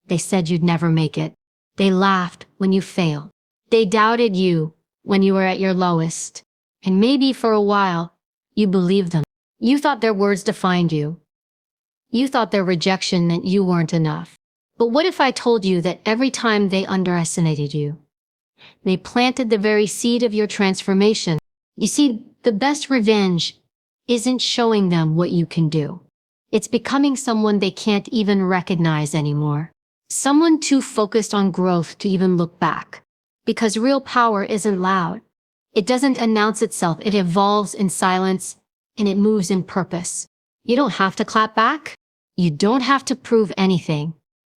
They said you'd never make it. They laughed when you failed. They doubted you when you were at your lowest. And maybe for a while, you believed them. You thought their words defined you. You thought their rejection meant you weren't enough. But what if I told you that every time they underestimated you, they planted the very seed of your transformation? You see, the best revenge isn't showing them what you can do. It's becoming someone they can't even recognize anymore. Someone too focused on growth to even look back. Because real power isn't loud. It doesn't announce itself. It evolves in silence, and it moves in purpose. You don't have to clap back. You don't have to prove anything.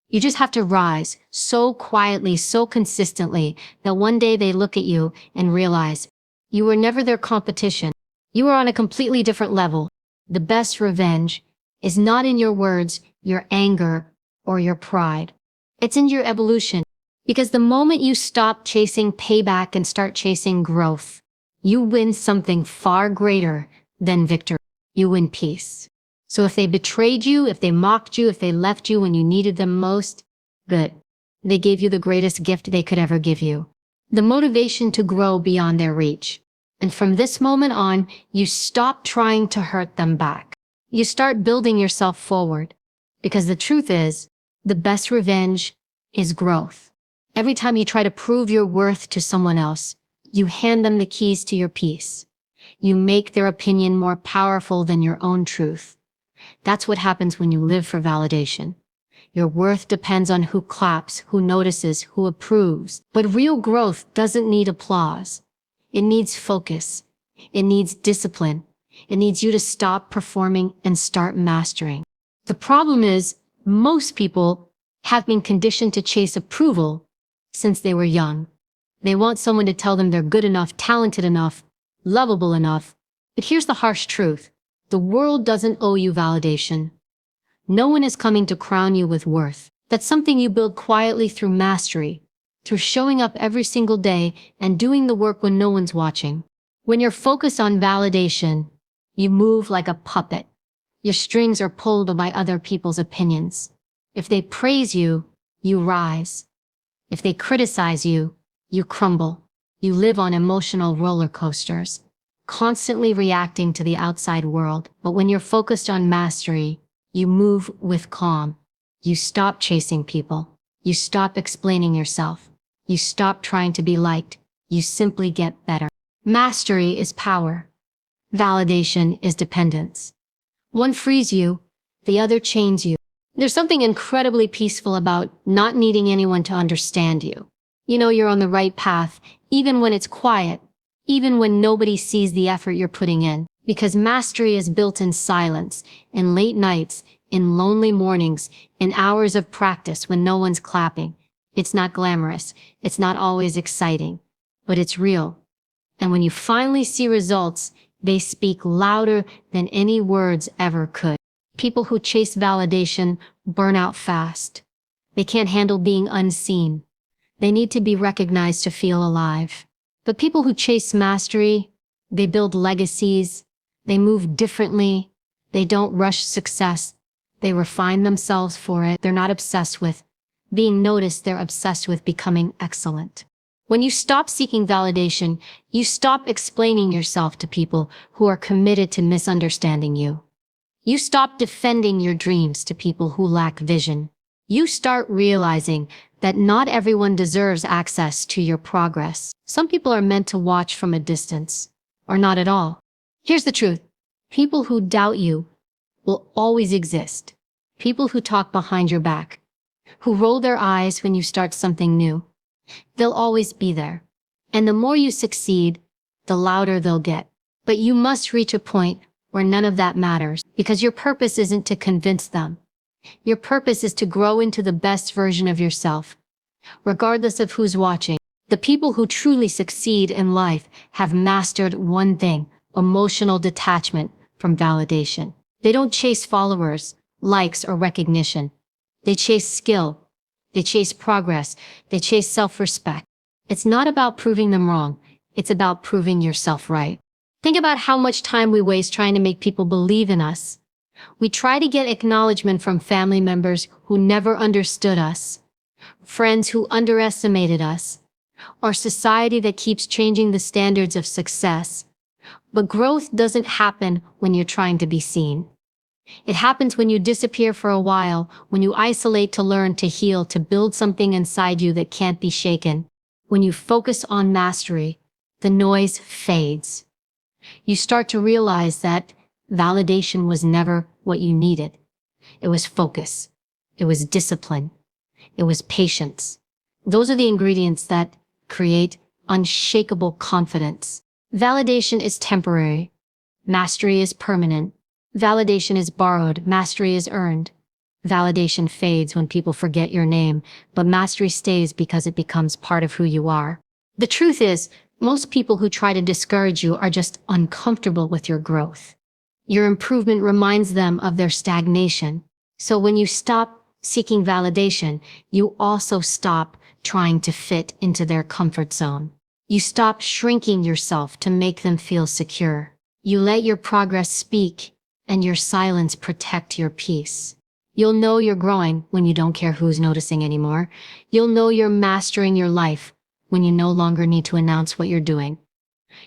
You just have to rise so quietly, so consistently, that one day they look at you and realize you were never their competition. You were on a completely different level. The best revenge is not in your words, your anger, or your pride. It's in your evolution. Because the moment you stop chasing payback and start chasing growth, you win something far greater than victory. You win peace. So if they betrayed you, if they mocked you, if they left you when you needed them most, good. They gave you the greatest gift they could ever give you. The motivation to grow beyond their reach. And from this moment on, you stop trying to hurt them back. You start building yourself forward. Because the truth is, the best revenge is growth. Every time you try to prove your worth to someone else, you hand them the keys to your peace. You make their opinion more powerful than your own truth. That's what happens when you live for validation. Your worth depends on who claps, who notices, who approves. But real growth doesn't need applause. It needs focus. It needs discipline. It needs you to stop performing and start mastering. The problem is, most people have been conditioned to chase approval since they were young. They want someone to tell them they're good enough, talented enough, lovable enough. But here's the harsh truth. The world doesn't owe you validation. No one is coming to crown you with worth. That's something you build quietly through mastery, through showing up every single day and doing the work when no one's watching. When you're focused on validation, you move like a puppet. Your strings are pulled by other people's opinions. If they praise you, you rise. If they criticize you, you crumble. You live on emotional roller coasters, constantly reacting to the outside world. But when you're focused on mastery, you move with calm. You stop chasing people. You stop explaining yourself. You stop trying to be liked. You simply get better. Mastery is power. Validation is dependence. One frees you, the other chains you. There's something incredibly peaceful about not needing anyone to understand you. You know you're on the right path, even when it's quiet, even when nobody sees the effort you're putting in. Because mastery is built in silence, in late nights, in lonely mornings, in hours of practice when no one's clapping. It's not glamorous. It's not always exciting, but it's real. And when you finally see results, they speak louder than any words ever could. People who chase validation burn out fast. They can't handle being unseen. They need to be recognized to feel alive. But people who chase mastery, they build legacies. They move differently. They don't rush success. They refine themselves for it. They're not obsessed with being noticed. They're obsessed with becoming excellent. When you stop seeking validation, you stop explaining yourself to people who are committed to misunderstanding you. You stop defending your dreams to people who lack vision. You start realizing that not everyone deserves access to your progress. Some people are meant to watch from a distance, or not at all. Here's the truth. People who doubt you will always exist. People who talk behind your back, who roll their eyes when you start something new, they'll always be there. And the more you succeed, the louder they'll get. But you must reach a point where none of that matters, because your purpose isn't to convince them. Your purpose is to grow into the best version of yourself, regardless of who's watching. The people who truly succeed in life have mastered one thing: emotional detachment from validation. They don't chase followers, likes, or recognition. They chase skill. They chase progress. They chase self-respect. It's not about proving them wrong. It's about proving yourself right. Think about how much time we waste trying to make people believe in us. We try to get acknowledgement from family members who never understood us, friends who underestimated us, or society that keeps changing the standards of success. But growth doesn't happen when you're trying to be seen. It happens when you disappear for a while, when you isolate to learn, to heal, to build something inside you that can't be shaken. When you focus on mastery, the noise fades. You start to realize that validation was never what you needed. It was focus. It was discipline. It was patience. Those are the ingredients that create unshakable confidence. Validation is temporary. Mastery is permanent. Validation is borrowed. Mastery is earned. Validation fades when people forget your name, but mastery stays because it becomes part of who you are. The truth is, most people who try to discourage you are just uncomfortable with your growth. Your improvement reminds them of their stagnation. So when you stop seeking validation, you also stop trying to fit into their comfort zone. You stop shrinking yourself to make them feel secure. You let your progress speak, and your silence protect your peace. You'll know you're growing when you don't care who's noticing anymore. You'll know you're mastering your life when you no longer need to announce what you're doing.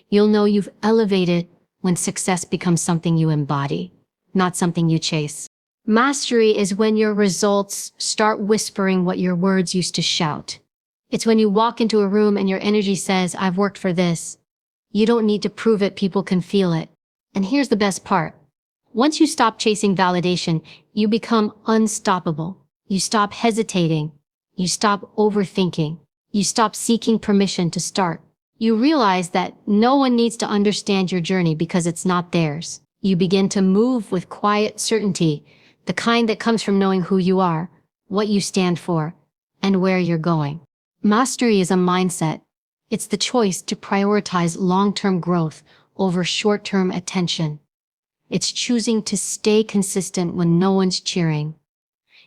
You'll know you've elevated when success becomes something you embody, not something you chase. Mastery is when your results start whispering what your words used to shout. It's when you walk into a room and your energy says, "I've worked for this." You don't need to prove it, people can feel it. And here's the best part. Once you stop chasing validation, you become unstoppable. You stop hesitating. You stop overthinking. You stop seeking permission to start. You realize that no one needs to understand your journey because it's not theirs. You begin to move with quiet certainty, the kind that comes from knowing who you are, what you stand for, and where you're going. Mastery is a mindset. It's the choice to prioritize long-term growth over short-term attention. It's choosing to stay consistent when no one's cheering.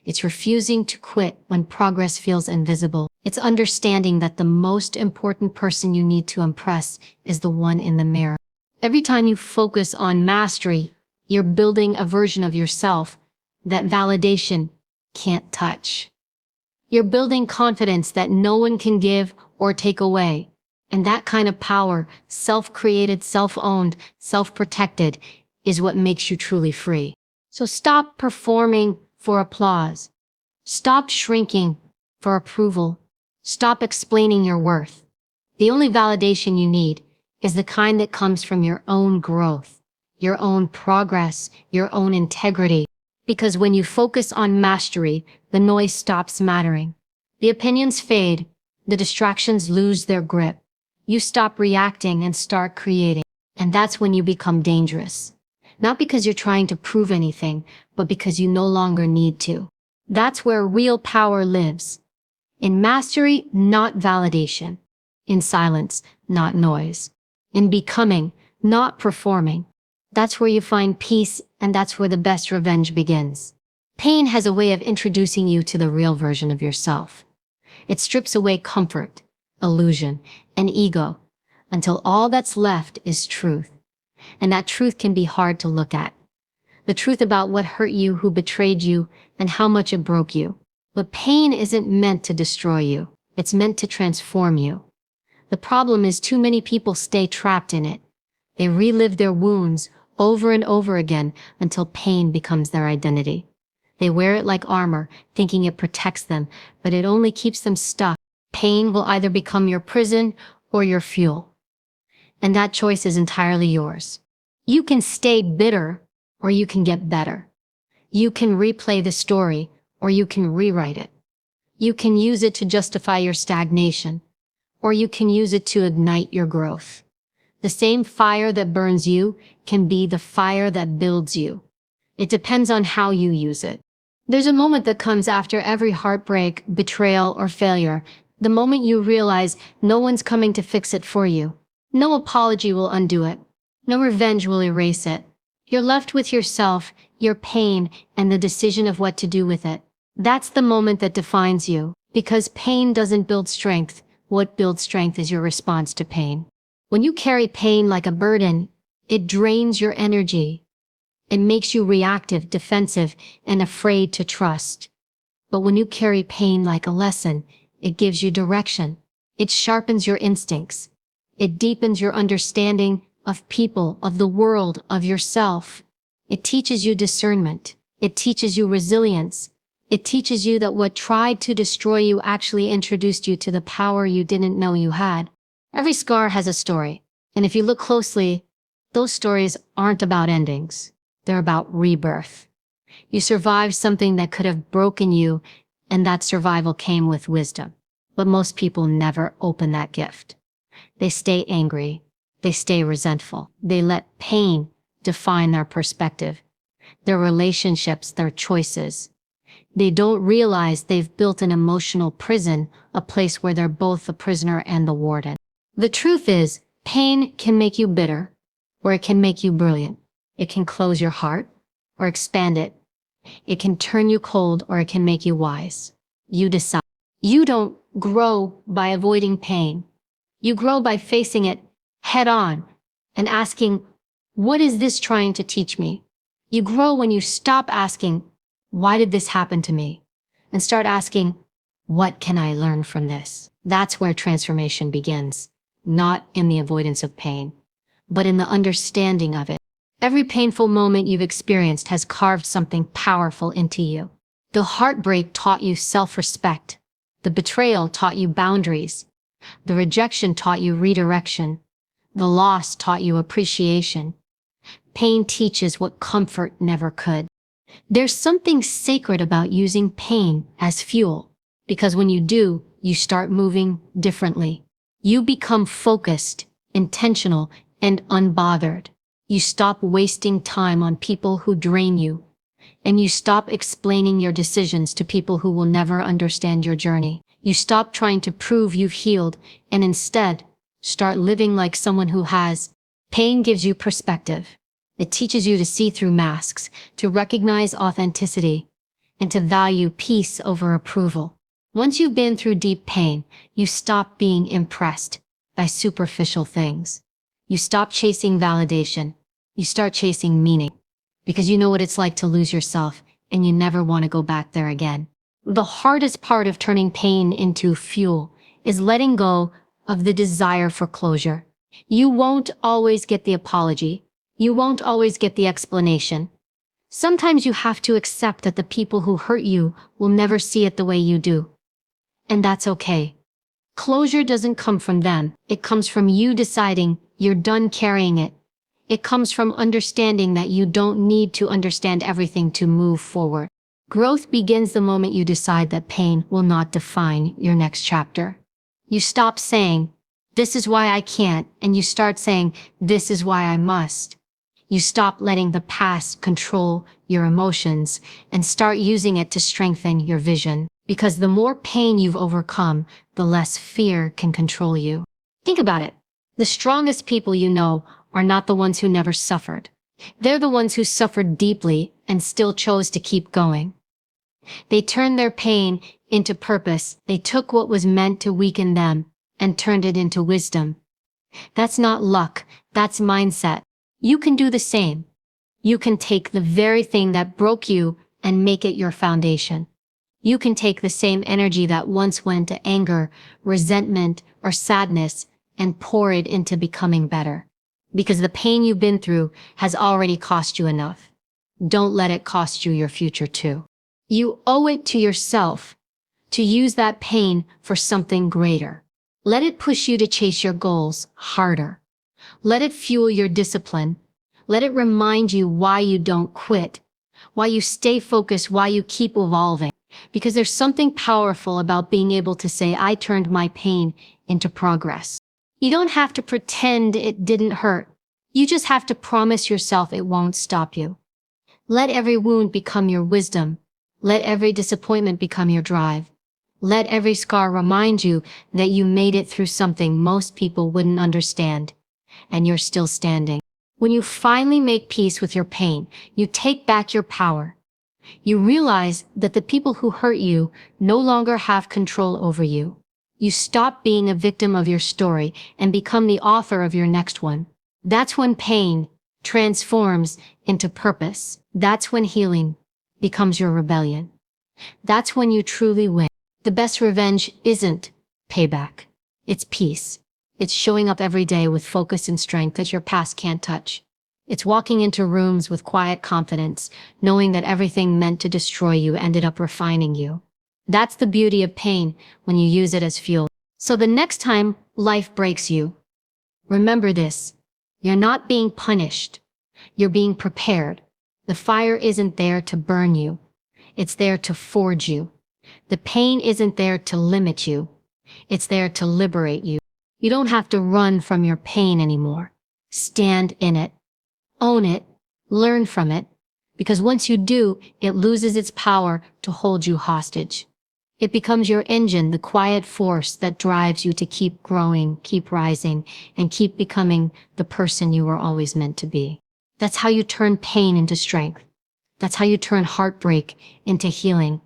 It's refusing to quit when progress feels invisible. It's understanding that the most important person you need to impress is the one in the mirror. Every time you focus on mastery, you're building a version of yourself that validation can't touch. You're building confidence that no one can give or take away. And that kind of power, self-created, self-owned, self-protected, is what makes you truly free. So stop performing for applause. Stop shrinking for approval. Stop explaining your worth. The only validation you need is the kind that comes from your own growth, your own progress, your own integrity. Because when you focus on mastery, the noise stops mattering. The opinions fade. The distractions lose their grip. You stop reacting and start creating. And that's when you become dangerous. Not because you're trying to prove anything, but because you no longer need to. That's where real power lives. In mastery, not validation. In silence, not noise. In becoming, not performing. That's where you find peace, and that's where the best revenge begins. Pain has a way of introducing you to the real version of yourself. It strips away comfort, illusion, and ego, until all that's left is truth. And that truth can be hard to look at. The truth about what hurt you, who betrayed you, and how much it broke you. But pain isn't meant to destroy you. It's meant to transform you. The problem is too many people stay trapped in it. They relive their wounds over and over again until pain becomes their identity. They wear it like armor, thinking it protects them, but it only keeps them stuck. Pain will either become your prison or your fuel. And that choice is entirely yours. You can stay bitter, or you can get better. You can replay the story, or you can rewrite it. You can use it to justify your stagnation, or you can use it to ignite your growth. The same fire that burns you can be the fire that builds you. It depends on how you use it. There's a moment that comes after every heartbreak, betrayal, or failure. The moment you realize no one's coming to fix it for you. No apology will undo it. No revenge will erase it. You're left with yourself, your pain, and the decision of what to do with it. That's the moment that defines you. Because pain doesn't build strength. What builds strength is your response to pain. When you carry pain like a burden, it drains your energy. It makes you reactive, defensive, and afraid to trust. But when you carry pain like a lesson, it gives you direction. It sharpens your instincts. It deepens your understanding of people, of the world, of yourself. It teaches you discernment. It teaches you resilience. It teaches you that what tried to destroy you actually introduced you to the power you didn't know you had. Every scar has a story. And if you look closely, those stories aren't about endings. They're about rebirth. You survived something that could have broken you, and that survival came with wisdom. But most people never open that gift. They stay angry. They stay resentful. They let pain define their perspective, their relationships, their choices. They don't realize they've built an emotional prison, a place where they're both the prisoner and the warden. The truth is, pain can make you bitter, or it can make you brilliant. It can close your heart, or expand it. It can turn you cold, or it can make you wise. You decide. You don't grow by avoiding pain. You grow by facing it head on and asking, what is this trying to teach me? You grow when you stop asking, why did this happen to me? And start asking, what can I learn from this? That's where transformation begins, not in the avoidance of pain, but in the understanding of it. Every painful moment you've experienced has carved something powerful into you. The heartbreak taught you self-respect. The betrayal taught you boundaries. The rejection taught you redirection. The loss taught you appreciation. Pain teaches what comfort never could. There's something sacred about using pain as fuel, because when you do, you start moving differently. You become focused, intentional, and unbothered. You stop wasting time on people who drain you, and you stop explaining your decisions to people who will never understand your journey. You stop trying to prove you've healed, and instead, start living like someone who has. Pain gives you perspective. It teaches you to see through masks, to recognize authenticity, and to value peace over approval. Once you've been through deep pain, you stop being impressed by superficial things. You stop chasing validation. You start chasing meaning, because you know what it's like to lose yourself, and you never want to go back there again. The hardest part of turning pain into fuel is letting go of the desire for closure. You won't always get the apology. You won't always get the explanation. Sometimes you have to accept that the people who hurt you will never see it the way you do. And that's okay. Closure doesn't come from them. It comes from you deciding you're done carrying it. It comes from understanding that you don't need to understand everything to move forward. Growth begins the moment you decide that pain will not define your next chapter. You stop saying, this is why I can't, and you start saying, this is why I must. You stop letting the past control your emotions and start using it to strengthen your vision. Because the more pain you've overcome, the less fear can control you. Think about it. The strongest people you know are not the ones who never suffered. They're the ones who suffered deeply and still chose to keep going. They turned their pain into purpose. They took what was meant to weaken them and turned it into wisdom. That's not luck. That's mindset. You can do the same. You can take the very thing that broke you and make it your foundation. You can take the same energy that once went to anger, resentment, or sadness and pour it into becoming better. Because the pain you've been through has already cost you enough. Don't let it cost you your future too. You owe it to yourself to use that pain for something greater. Let it push you to chase your goals harder. Let it fuel your discipline. Let it remind you why you don't quit, why you stay focused, why you keep evolving. Because there's something powerful about being able to say, I turned my pain into progress. You don't have to pretend it didn't hurt. You just have to promise yourself it won't stop you. Let every wound become your wisdom. Let every disappointment become your drive. Let every scar remind you that you made it through something most people wouldn't understand, and you're still standing. When you finally make peace with your pain, you take back your power. You realize that the people who hurt you no longer have control over you. You stop being a victim of your story and become the author of your next one. That's when pain transforms into purpose. That's when healing becomes your rebellion. That's when you truly win. The best revenge isn't payback. It's peace. It's showing up every day with focus and strength that your past can't touch. It's walking into rooms with quiet confidence, knowing that everything meant to destroy you ended up refining you. That's the beauty of pain when you use it as fuel. So the next time life breaks you, remember this. You're not being punished. You're being prepared. The fire isn't there to burn you. It's there to forge you. The pain isn't there to limit you. It's there to liberate you. You don't have to run from your pain anymore. Stand in it. Own it. Learn from it. Because once you do, it loses its power to hold you hostage. It becomes your engine, the quiet force that drives you to keep growing, keep rising, and keep becoming the person you were always meant to be. That's how you turn pain into strength. That's how you turn heartbreak into healing.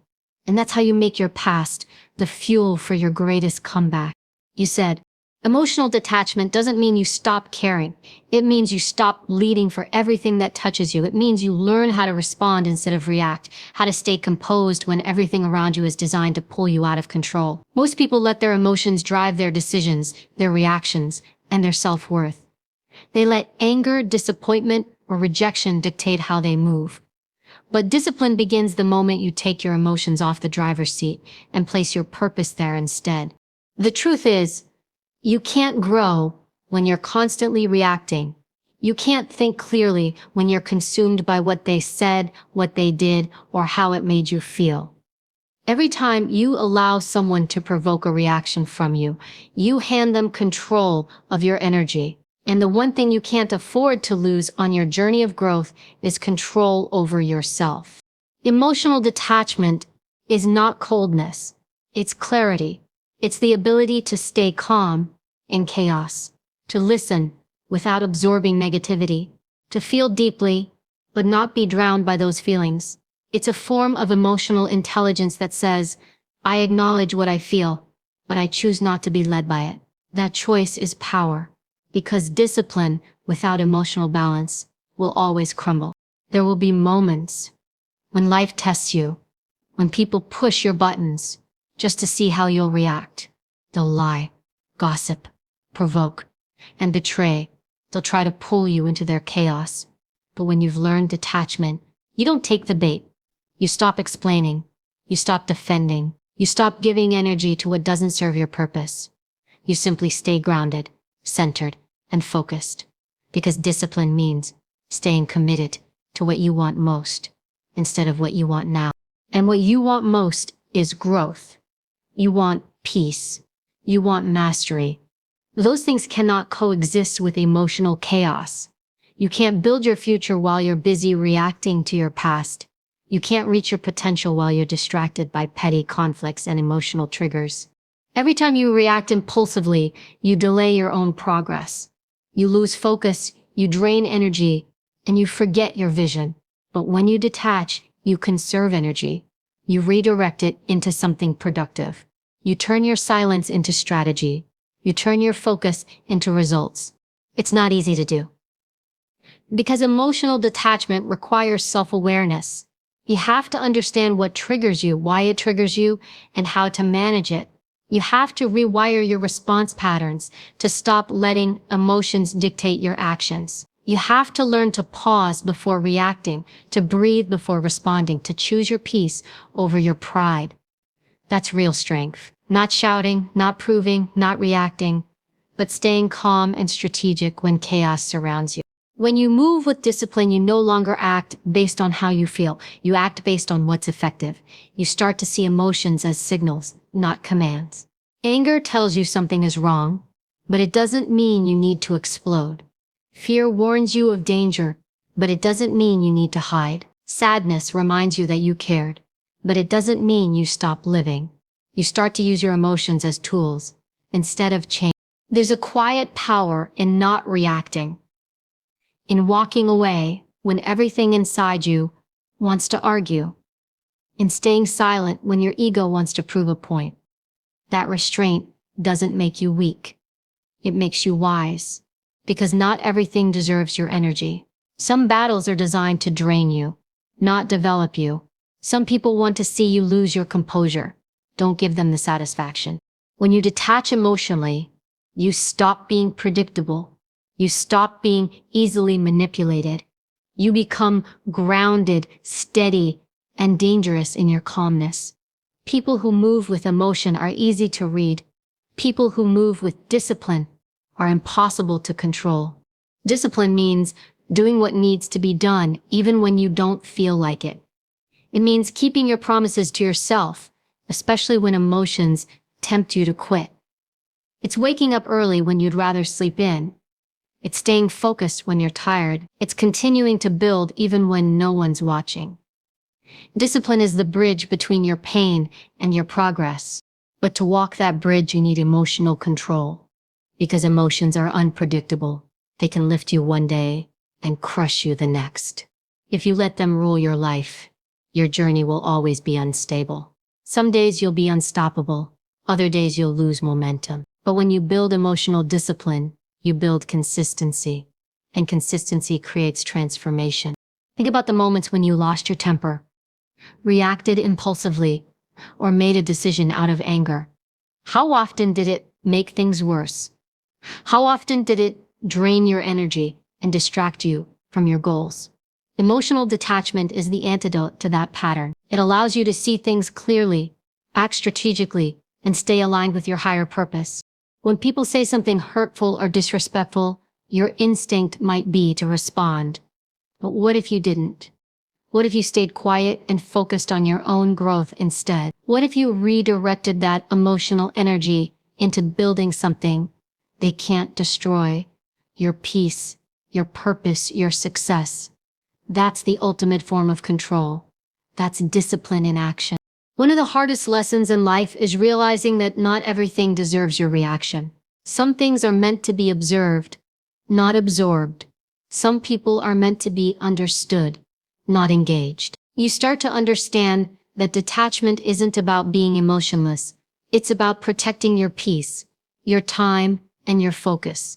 And that's how you make your past the fuel for your greatest comeback. You said, emotional detachment doesn't mean you stop caring. It means you stop bleeding for everything that touches you. It means you learn how to respond instead of react, how to stay composed when everything around you is designed to pull you out of control. Most people let their emotions drive their decisions, their reactions, and their self-worth. They let anger, disappointment, or rejection dictate how they move. But discipline begins the moment you take your emotions off the driver's seat and place your purpose there instead. The truth is, you can't grow when you're constantly reacting. You can't think clearly when you're consumed by what they said, what they did, or how it made you feel. Every time you allow someone to provoke a reaction from you, you hand them control of your energy. And the one thing you can't afford to lose on your journey of growth is control over yourself. Emotional detachment is not coldness. It's clarity. It's the ability to stay calm in chaos, to listen without absorbing negativity, to feel deeply but not be drowned by those feelings. It's a form of emotional intelligence that says, I acknowledge what I feel, but I choose not to be led by it. That choice is power. Because discipline without emotional balance will always crumble. There will be moments when life tests you, when people push your buttons just to see how you'll react. They'll lie, gossip, provoke, and betray. They'll try to pull you into their chaos. But when you've learned detachment, you don't take the bait. You stop explaining. You stop defending. You stop giving energy to what doesn't serve your purpose. You simply stay grounded, centered, and focused. Because discipline means staying committed to what you want most instead of what you want now. And what you want most is growth. You want peace. You want mastery. Those things cannot coexist with emotional chaos. You can't build your future while you're busy reacting to your past. You can't reach your potential while you're distracted by petty conflicts and emotional triggers. Every time you react impulsively, you delay your own progress. You lose focus, you drain energy, and you forget your vision. But when you detach, you conserve energy. You redirect it into something productive. You turn your silence into strategy. You turn your focus into results. It's not easy to do. Because emotional detachment requires self-awareness. You have to understand what triggers you, why it triggers you, and how to manage it. You have to rewire your response patterns to stop letting emotions dictate your actions. You have to learn to pause before reacting, to breathe before responding, to choose your peace over your pride. That's real strength. Not shouting, not proving, not reacting, but staying calm and strategic when chaos surrounds you. When you move with discipline, you no longer act based on how you feel. You act based on what's effective. You start to see emotions as signals, not commands. Anger tells you something is wrong, but it doesn't mean you need to explode. Fear warns you of danger, but it doesn't mean you need to hide. Sadness reminds you that you cared, but it doesn't mean you stop living. You start to use your emotions as tools instead of change. There's a quiet power in not reacting, in walking away when everything inside you wants to argue, in staying silent when your ego wants to prove a point. That restraint doesn't make you weak. It makes you wise, because not everything deserves your energy. Some battles are designed to drain you, not develop you. Some people want to see you lose your composure. Don't give them the satisfaction. When you detach emotionally, you stop being predictable. You stop being easily manipulated. You become grounded, steady, and dangerous in your calmness. People who move with emotion are easy to read. People who move with discipline are impossible to control. Discipline means doing what needs to be done even when you don't feel like it. It means keeping your promises to yourself, especially when emotions tempt you to quit. It's waking up early when you'd rather sleep in. It's staying focused when you're tired. It's continuing to build even when no one's watching. Discipline is the bridge between your pain and your progress. But to walk that bridge, you need emotional control. Because emotions are unpredictable. They can lift you one day and crush you the next. If you let them rule your life, your journey will always be unstable. Some days you'll be unstoppable. Other days you'll lose momentum. But when you build emotional discipline, you build consistency. And consistency creates transformation. Think about the moments when you lost your temper, reacted impulsively, or made a decision out of anger. How often did it make things worse? How often did it drain your energy and distract you from your goals? Emotional detachment is the antidote to that pattern. It allows you to see things clearly, act strategically, and stay aligned with your higher purpose. When people say something hurtful or disrespectful, your instinct might be to respond. But what if you didn't? What if you stayed quiet and focused on your own growth instead? What if you redirected that emotional energy into building something they can't destroy? Your peace, your purpose, your success. That's the ultimate form of control. That's discipline in action. One of the hardest lessons in life is realizing that not everything deserves your reaction. Some things are meant to be observed, not absorbed. Some people are meant to be understood, not engaged. You start to understand that detachment isn't about being emotionless. It's about protecting your peace, your time, and your focus.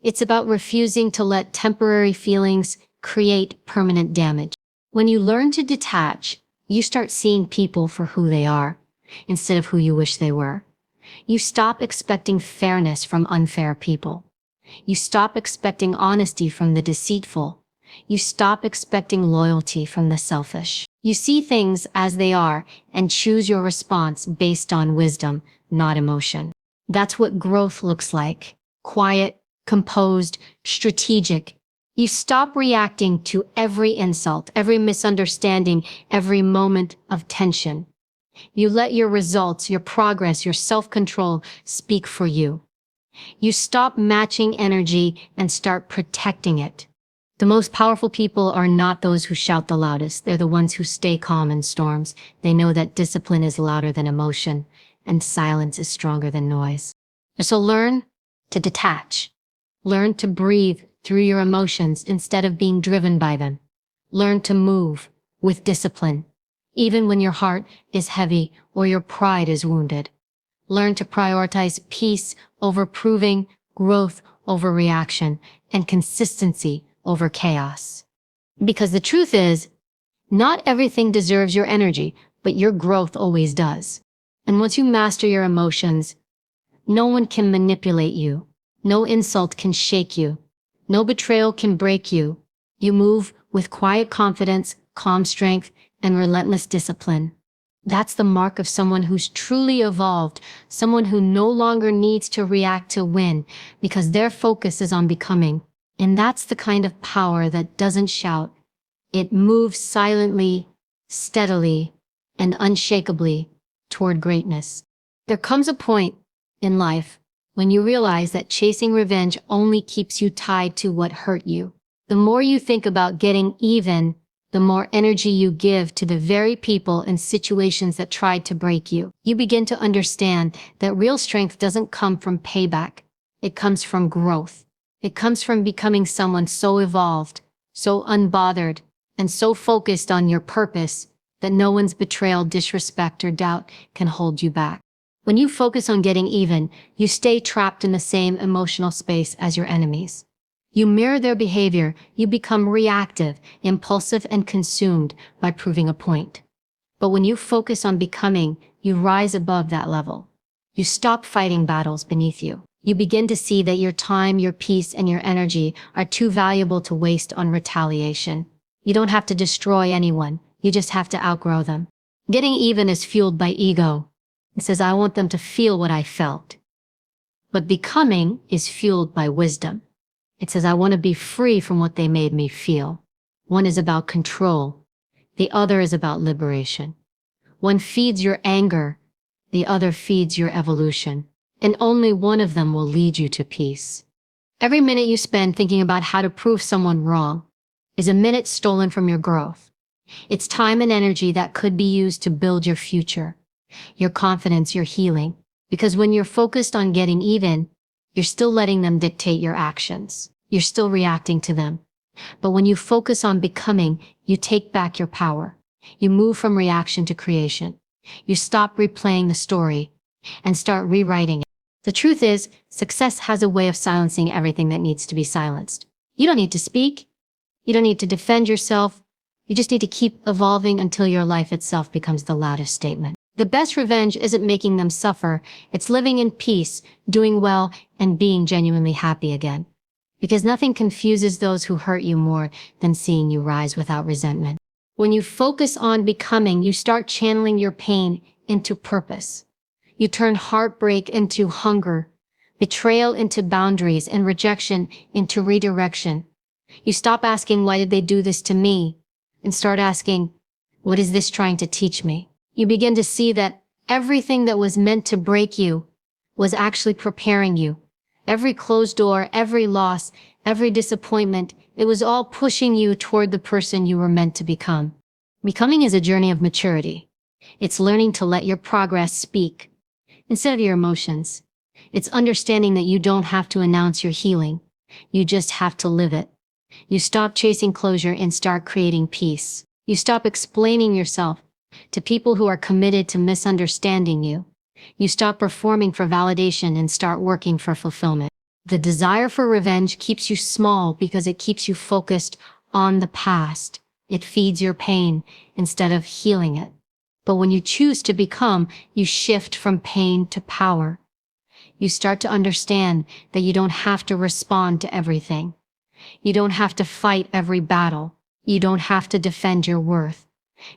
It's about refusing to let temporary feelings create permanent damage. When you learn to detach, you start seeing people for who they are, instead of who you wish they were. You stop expecting fairness from unfair people. You stop expecting honesty from the deceitful. You stop expecting loyalty from the selfish. You see things as they are and choose your response based on wisdom, not emotion. That's what growth looks like. Quiet, composed, strategic. You stop reacting to every insult, every misunderstanding, every moment of tension. You let your results, your progress, your self-control speak for you. You stop matching energy and start protecting it. The most powerful people are not those who shout the loudest. They're the ones who stay calm in storms. They know that discipline is louder than emotion, and silence is stronger than noise. So learn to detach. Learn to breathe through your emotions instead of being driven by them. Learn to move with discipline, even when your heart is heavy or your pride is wounded. Learn to prioritize peace over proving, growth over reaction, and consistency over chaos. Because the truth is, not everything deserves your energy, but your growth always does. And once you master your emotions, no one can manipulate you. No insult can shake you. No betrayal can break you. You move with quiet confidence, calm strength, and relentless discipline. That's the mark of someone who's truly evolved, someone who no longer needs to react to win because their focus is on becoming. And that's the kind of power that doesn't shout. It moves silently, steadily, and unshakably toward greatness. There comes a point in life when you realize that chasing revenge only keeps you tied to what hurt you. The more you think about getting even, the more energy you give to the very people and situations that tried to break you. You begin to understand that real strength doesn't come from payback. It comes from growth. It comes from becoming someone so evolved, so unbothered, and so focused on your purpose that no one's betrayal, disrespect, or doubt can hold you back. When you focus on getting even, you stay trapped in the same emotional space as your enemies. You mirror their behavior, you become reactive, impulsive, and consumed by proving a point. But when you focus on becoming, you rise above that level. You stop fighting battles beneath you. You begin to see that your time, your peace, and your energy are too valuable to waste on retaliation. You don't have to destroy anyone. You just have to outgrow them. Getting even is fueled by ego. It says, I want them to feel what I felt. But becoming is fueled by wisdom. It says, I want to be free from what they made me feel. One is about control. The other is about liberation. One feeds your anger. The other feeds your evolution. And only one of them will lead you to peace. Every minute you spend thinking about how to prove someone wrong is a minute stolen from your growth. It's time and energy that could be used to build your future, your confidence, your healing. Because when you're focused on getting even, you're still letting them dictate your actions. You're still reacting to them. But when you focus on becoming, you take back your power. You move from reaction to creation. You stop replaying the story and start rewriting it. The truth is, success has a way of silencing everything that needs to be silenced. You don't need to speak. You don't need to defend yourself. You just need to keep evolving until your life itself becomes the loudest statement. The best revenge isn't making them suffer. It's living in peace, doing well, and being genuinely happy again. Because nothing confuses those who hurt you more than seeing you rise without resentment. When you focus on becoming, you start channeling your pain into purpose. You turn heartbreak into hunger, betrayal into boundaries, and rejection into redirection. You stop asking, why did they do this to me? And start asking, what is this trying to teach me? You begin to see that everything that was meant to break you was actually preparing you. Every closed door, every loss, every disappointment, it was all pushing you toward the person you were meant to become. Becoming is a journey of maturity. It's learning to let your progress speak instead of your emotions. It's understanding that you don't have to announce your healing. You just have to live it. You stop chasing closure and start creating peace. You stop explaining yourself to people who are committed to misunderstanding you. You stop performing for validation and start working for fulfillment. The desire for revenge keeps you small because it keeps you focused on the past. It feeds your pain instead of healing it. But when you choose to become, you shift from pain to power. You start to understand that you don't have to respond to everything. You don't have to fight every battle. You don't have to defend your worth.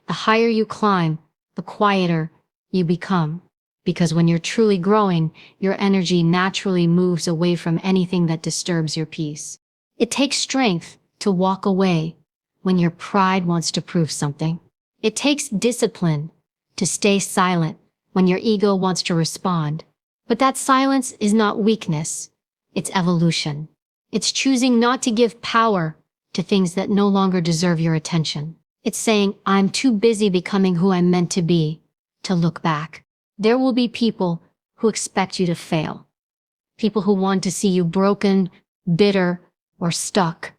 The higher you climb, the quieter you become. Because when you're truly growing, your energy naturally moves away from anything that disturbs your peace. It takes strength to walk away when your pride wants to prove something. It takes discipline to stay silent when your ego wants to respond. But that silence is not weakness. It's evolution. It's choosing not to give power to things that no longer deserve your attention. It's saying, I'm too busy becoming who I'm meant to be to look back. There will be people who expect you to fail. People who want to see you broken, bitter, or stuck.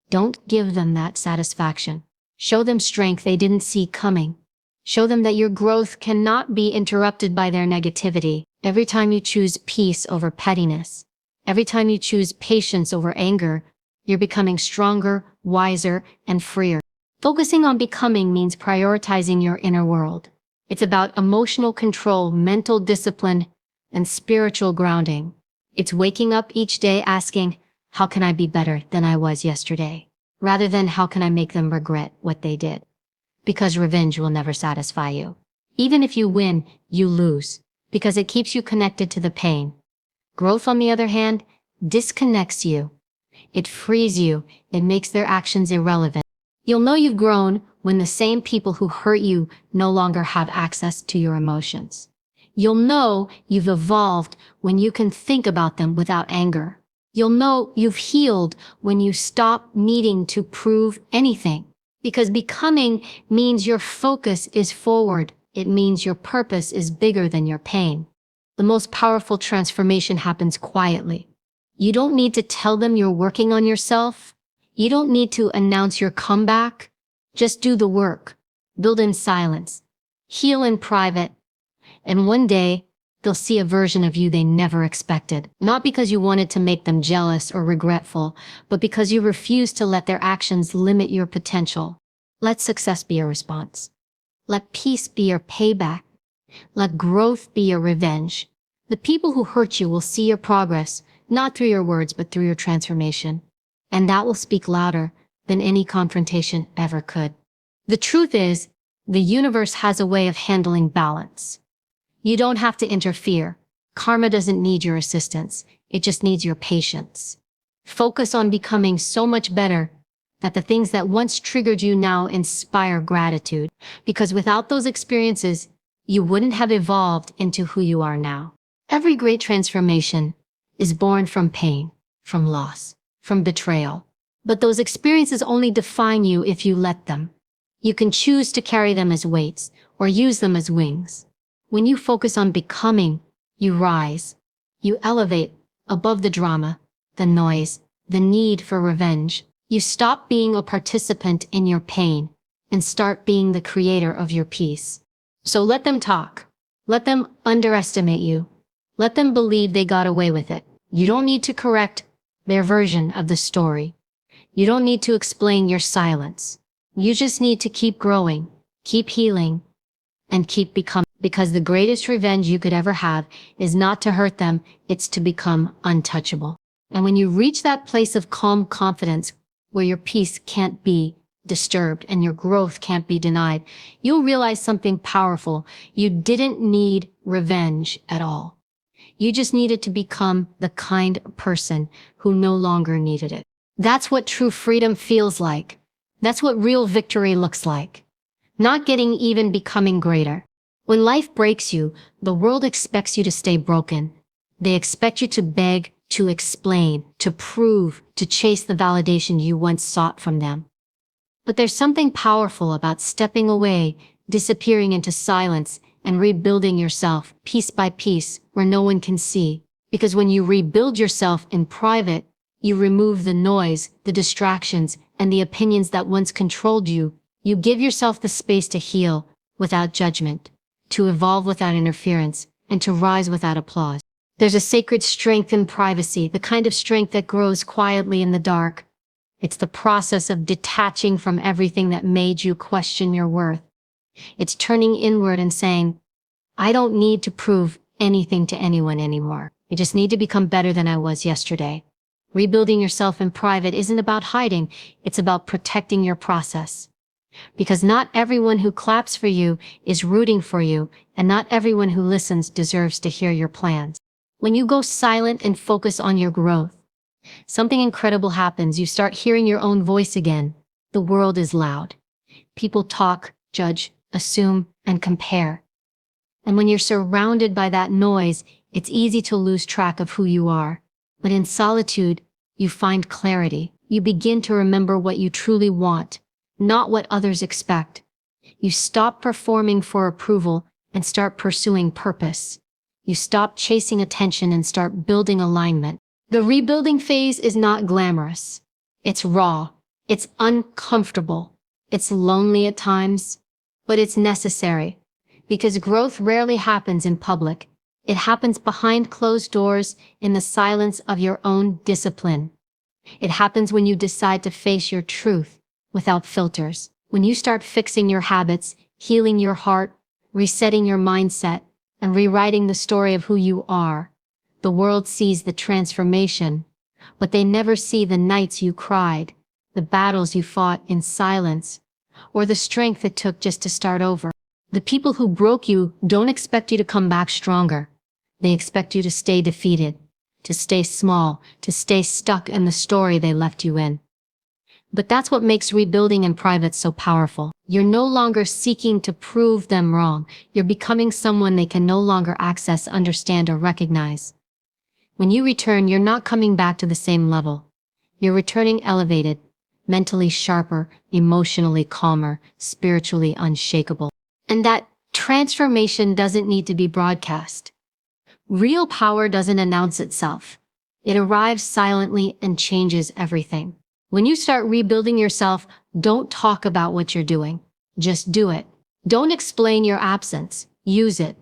Don't give them that satisfaction. Show them strength they didn't see coming. Show them that your growth cannot be interrupted by their negativity. Every time you choose peace over pettiness, every time you choose patience over anger, you're becoming stronger, wiser, and freer. Focusing on becoming means prioritizing your inner world. It's about emotional control, mental discipline, and spiritual grounding. It's waking up each day asking, how can I be better than I was yesterday? Rather than how can I make them regret what they did? Because revenge will never satisfy you. Even if you win, you lose, because it keeps you connected to the pain. Growth, on the other hand, disconnects you. It frees you. It makes their actions irrelevant. You'll know you've grown when the same people who hurt you no longer have access to your emotions. You'll know you've evolved when you can think about them without anger. You'll know you've healed when you stop needing to prove anything. Because becoming means your focus is forward. It means your purpose is bigger than your pain. The most powerful transformation happens quietly. You don't need to tell them you're working on yourself. You don't need to announce your comeback. Just do the work. Build in silence. Heal in private. And one day, they'll see a version of you they never expected. Not because you wanted to make them jealous or regretful, but because you refused to let their actions limit your potential. Let success be your response. Let peace be your payback. Let growth be your revenge. The people who hurt you will see your progress, not through your words, but through your transformation. And that will speak louder than any confrontation ever could. The truth is, the universe has a way of handling balance. You don't have to interfere. Karma doesn't need your assistance. It just needs your patience. Focus on becoming so much better that the things that once triggered you now inspire gratitude. Because without those experiences, you wouldn't have evolved into who you are now. Every great transformation is born from pain, from loss, from betrayal. But those experiences only define you if you let them. You can choose to carry them as weights or use them as wings. When you focus on becoming, you rise. You elevate above the drama, the noise, the need for revenge. You stop being a participant in your pain and start being the creator of your peace. So let them talk. Let them underestimate you. Let them believe they got away with it. You don't need to correct their version of the story. You don't need to explain your silence. You just need to keep growing, keep healing, and keep becoming. Because the greatest revenge you could ever have is not to hurt them, it's to become untouchable. And when you reach that place of calm confidence where your peace can't be disturbed and your growth can't be denied, you'll realize something powerful. You didn't need revenge at all. You just needed to become the kind of person who no longer needed it. That's what true freedom feels like. That's what real victory looks like. Not getting even, becoming greater. When life breaks you, the world expects you to stay broken. They expect you to beg, to explain, to prove, to chase the validation you once sought from them. But there's something powerful about stepping away, disappearing into silence, and rebuilding yourself piece by piece where no one can see. Because when you rebuild yourself in private, you remove the noise, the distractions, and the opinions that once controlled you. You give yourself the space to heal without judgment, to evolve without interference, and to rise without applause. There's a sacred strength in privacy, the kind of strength that grows quietly in the dark. It's the process of detaching from everything that made you question your worth. It's turning inward and saying, I don't need to prove anything to anyone anymore. I just need to become better than I was yesterday. Rebuilding yourself in private isn't about hiding, it's about protecting your process. Because not everyone who claps for you is rooting for you, and not everyone who listens deserves to hear your plans. When you go silent and focus on your growth, something incredible happens. You start hearing your own voice again. The world is loud. People talk, judge, assume, and compare. And when you're surrounded by that noise, it's easy to lose track of who you are. But in solitude, you find clarity. You begin to remember what you truly want, not what others expect. You stop performing for approval and start pursuing purpose. You stop chasing attention and start building alignment. The rebuilding phase is not glamorous. It's raw. It's uncomfortable. It's lonely at times, but it's necessary. Because growth rarely happens in public. It happens behind closed doors in the silence of your own discipline. It happens when you decide to face your truth without filters. When you start fixing your habits, healing your heart, resetting your mindset, and rewriting the story of who you are. The world sees the transformation, but they never see the nights you cried, the battles you fought in silence, or the strength it took just to start over. The people who broke you don't expect you to come back stronger. They expect you to stay defeated, to stay small, to stay stuck in the story they left you in. But that's what makes rebuilding in private so powerful. You're no longer seeking to prove them wrong. You're becoming someone they can no longer access, understand, or recognize. When you return, you're not coming back to the same level. You're returning elevated, mentally sharper, emotionally calmer, spiritually unshakable. And that transformation doesn't need to be broadcast. Real power doesn't announce itself. It arrives silently and changes everything. When you start rebuilding yourself, don't talk about what you're doing. Just do it. Don't explain your absence. Use it.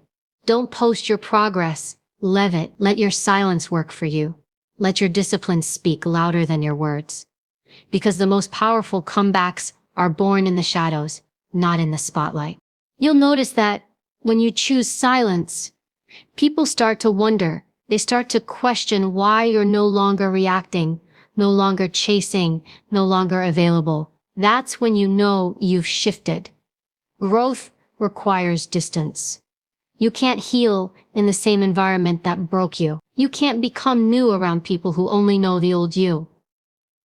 Don't post your progress. Live it. Let your silence work for you. Let your discipline speak louder than your words. Because the most powerful comebacks are born in the shadows, not in the spotlight. You'll notice that when you choose silence, people start to wonder. They start to question why you're no longer reacting, no longer chasing, no longer available. That's when you know you've shifted. Growth requires distance. You can't heal in the same environment that broke you. You can't become new around people who only know the old you.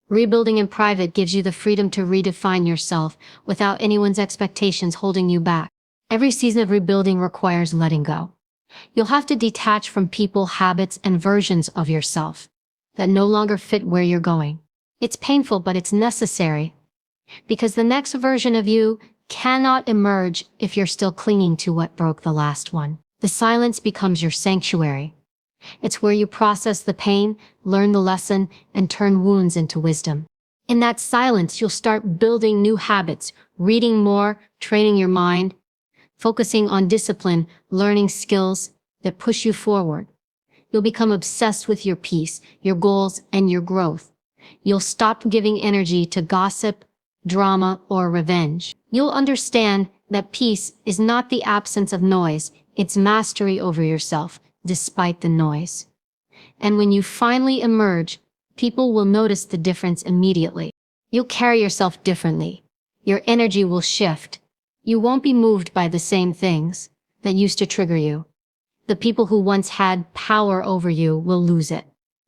Rebuilding in private gives you the freedom to redefine yourself without anyone's expectations holding you back. Every season of rebuilding requires letting go. You'll have to detach from people, habits, and versions of yourself that no longer fit where you're going. It's painful, but it's necessary, because the next version of you cannot emerge if you're still clinging to what broke the last one. The silence becomes your sanctuary. It's where you process the pain, learn the lesson, and turn wounds into wisdom. In that silence, you'll start building new habits, reading more, training your mind, focusing on discipline, learning skills that push you forward. You'll become obsessed with your peace, your goals, and your growth. You'll stop giving energy to gossip, drama, or revenge. You'll understand that peace is not the absence of noise, it's mastery over yourself, despite the noise. And when you finally emerge, people will notice the difference immediately. You'll carry yourself differently. Your energy will shift. You won't be moved by the same things that used to trigger you. The people who once had power over you will lose it.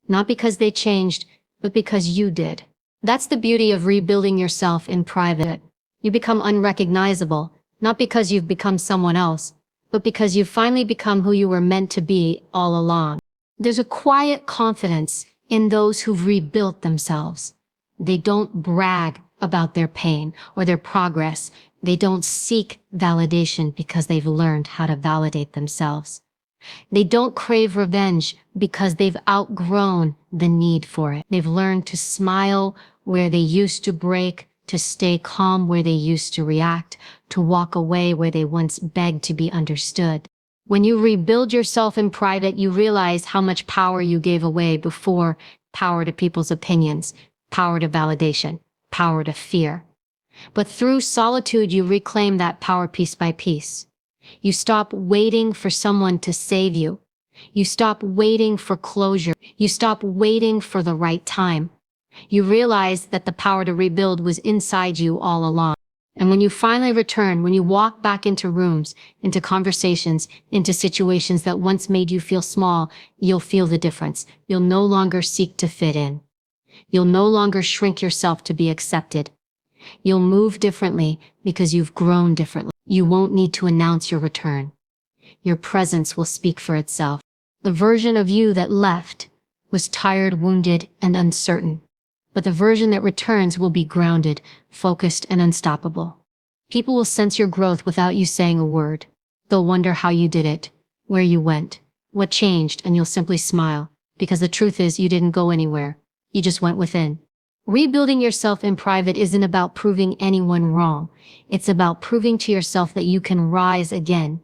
Not because they changed, but because you did. That's the beauty of rebuilding yourself in private. You become unrecognizable, not because you've become someone else, but because you've finally become who you were meant to be all along. There's a quiet confidence in those who've rebuilt themselves. They don't brag about their pain or their progress. They don't seek validation because they've learned how to validate themselves. They don't crave revenge because they've outgrown the need for it. They've learned to smile where they used to break, to stay calm where they used to react, to walk away where they once begged to be understood. When you rebuild yourself in private, you realize how much power you gave away before: power to people's opinions, power to validation, power to fear. But through solitude, you reclaim that power piece by piece. You stop waiting for someone to save you. You stop waiting for closure. You stop waiting for the right time. You realize that the power to rebuild was inside you all along. And when you finally return, when you walk back into rooms, into conversations, into situations that once made you feel small, you'll feel the difference. You'll no longer seek to fit in. You'll no longer shrink yourself to be accepted. You'll move differently because you've grown differently. You won't need to announce your return. Your presence will speak for itself. The version of you that left was tired, wounded, and uncertain. But the version that returns will be grounded, focused, and unstoppable. People will sense your growth without you saying a word. They'll wonder how you did it, where you went, what changed, and you'll simply smile, because the truth is you didn't go anywhere. You just went within. Rebuilding yourself in private isn't about proving anyone wrong. It's about proving to yourself that you can rise again.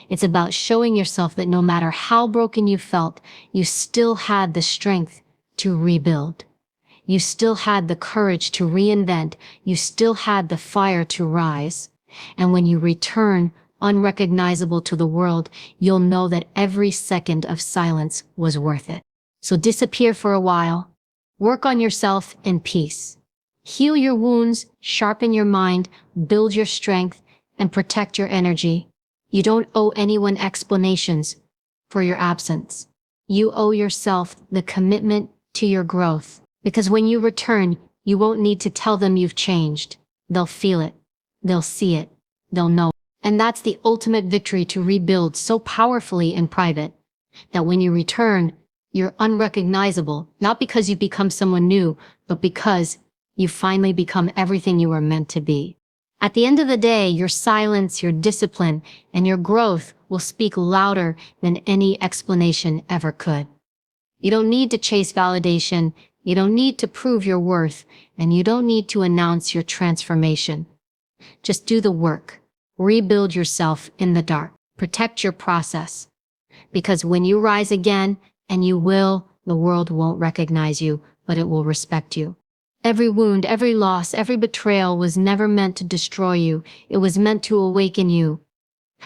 It's about showing yourself that no matter how broken you felt, you still had the strength to rebuild. You still had the courage to reinvent. You still had the fire to rise. And when you return, unrecognizable to the world, you'll know that every second of silence was worth it. So disappear for a while. Work on yourself in peace. Heal your wounds, sharpen your mind, build your strength, and protect your energy. You don't owe anyone explanations for your absence. You owe yourself the commitment to your growth. Because when you return, you won't need to tell them you've changed. They'll feel it. They'll see it. They'll know. And that's the ultimate victory, to rebuild so powerfully in private that when you return, you're unrecognizable, not because you've become someone new, but because you've finally become everything you were meant to be. At the end of the day, your silence, your discipline, and your growth will speak louder than any explanation ever could. You don't need to chase validation. You don't need to prove your worth, and you don't need to announce your transformation. Just do the work. Rebuild yourself in the dark. Protect your process. Because when you rise again, and you will, the world won't recognize you, but it will respect you. Every wound, every loss, every betrayal was never meant to destroy you. It was meant to awaken you.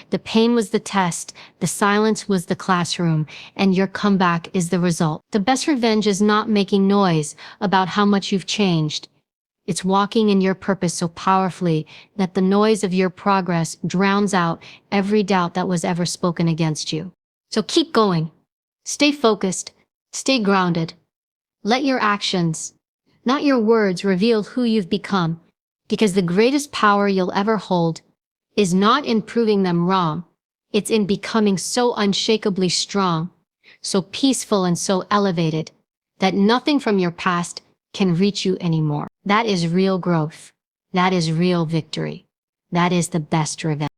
The pain was the test, the silence was the classroom, and your comeback is the result. The best revenge is not making noise about how much you've changed. It's walking in your purpose so powerfully that the noise of your progress drowns out every doubt that was ever spoken against you. So keep going. Stay focused. Stay grounded. Let your actions, not your words, reveal who you've become. Because the greatest power you'll ever hold is not in proving them wrong. It's in becoming so unshakably strong, so peaceful and so elevated that nothing from your past can reach you anymore. That is real growth. That is real victory. That is the best revenge.